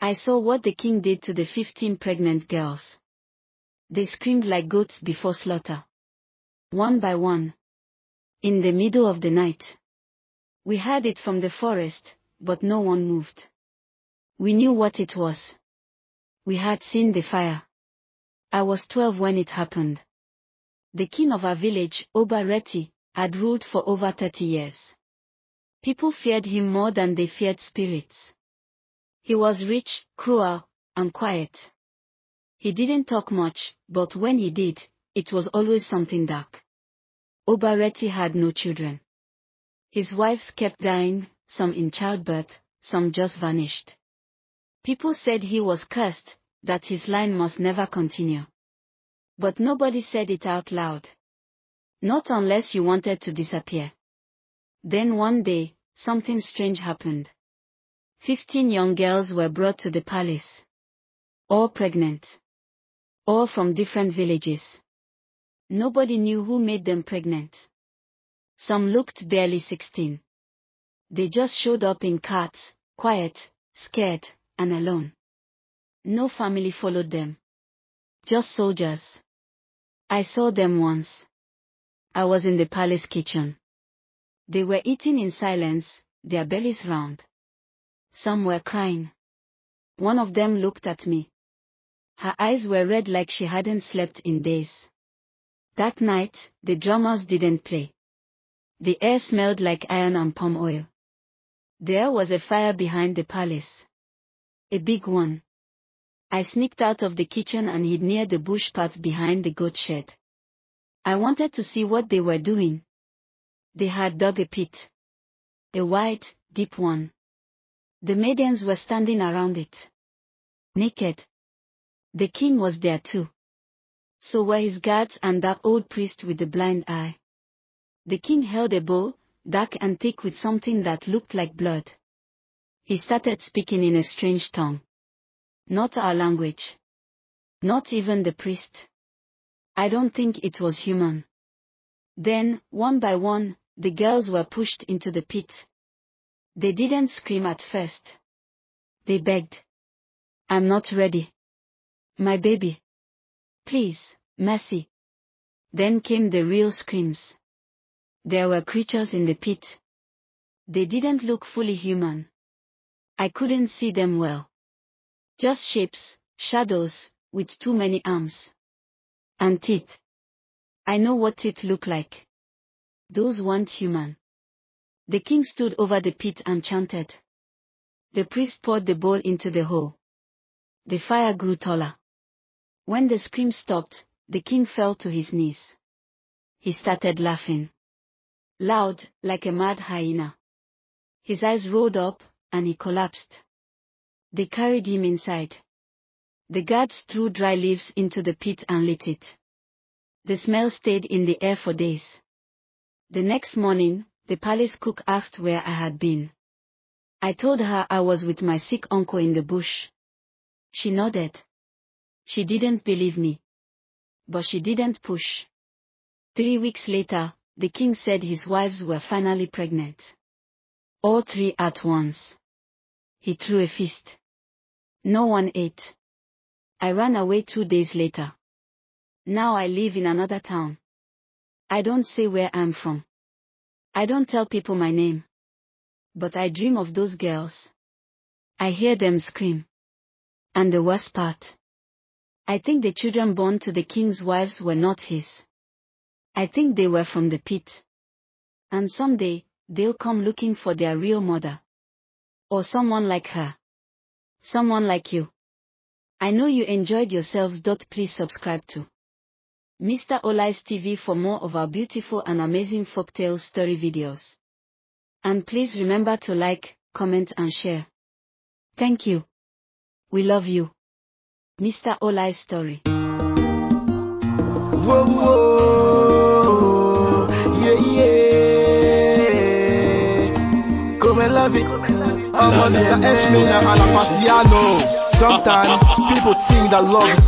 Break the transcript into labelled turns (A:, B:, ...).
A: I saw what the king did to the 15 pregnant girls. They screamed like goats before slaughter. One by one. In the middle of the night. We heard it from the forest, but no one moved. We knew what it was. We had seen the fire. I was 12 when it happened. The king of our village, Reti, had ruled for over 30 years. People feared him more than they feared spirits. He was rich, cruel, and quiet. He didn't talk much, but when he did, it was always something dark. Reti had no children. His wives kept dying, some in childbirth, some just vanished. People said he was cursed, that his line must never continue. But nobody said it out loud. Not unless you wanted to disappear. Then one day, something strange happened. 15 young girls were brought to the palace. All pregnant. All from different villages. Nobody knew who made them pregnant. Some looked barely 16. They just showed up in carts, quiet, scared, and alone. No family followed them. Just soldiers. I saw them once. I was in the palace kitchen. They were eating in silence, their bellies round. Some were crying. One of them looked at me. Her eyes were red like she hadn't slept in days. That night, the drummers didn't play. The air smelled like iron and palm oil. There was a fire behind the palace. A big one. I sneaked out of the kitchen and hid near the bush path behind the goat shed. I wanted to see what they were doing. They had dug a pit. A wide, deep one. The maidens were standing around it. Naked. The king was there too. So were his guards and that old priest with the blind eye. The king held a bowl, dark and thick with something that looked like blood. He started speaking in a strange tongue. Not our language. Not even the priest. I don't think it was human. Then, one by one, the girls were pushed into the pit. They didn't scream at first. They begged. I'm not ready. My baby. Please, mercy. Then came the real screams. There were creatures in the pit. They didn't look fully human. I couldn't see them well. Just shapes, shadows, with too many arms. And teeth. I know what teeth look like. Those weren't human. The king stood over the pit and chanted. The priest poured the bowl into the hole. The fire grew taller. When the scream stopped, the king fell to his knees. He started laughing. Loud, like a mad hyena. His eyes rolled up, and he collapsed. They carried him inside. The guards threw dry leaves into the pit and lit it. The smell stayed in the air for days. The next morning, the palace cook asked where I had been. I told her I was with my sick uncle in the bush. She nodded. She didn't believe me. But she didn't push. 3 weeks later, the king said his wives were finally pregnant. All 3 at once. He threw a feast. No one ate. I ran away 2 days later. Now I live in another town. I don't say where I'm from. I don't tell people my name. But I dream of those girls. I hear them scream. And the worst part. I think the children born to the king's wives were not his. I think they were from the pit. And someday, they'll come looking for their real mother. Or someone like her. Someone like you. I know you enjoyed yourselves. Please subscribe to Mr. Olai's TV for more of our beautiful and amazing folktale story videos. And please remember to like, comment and share. Thank you. We love you. Mr. Olai's story.
B: Whoa, whoa, yeah, yeah. Come and love it. I'm on Mr. Eshmina and Apasiano. Sometimes people think that love is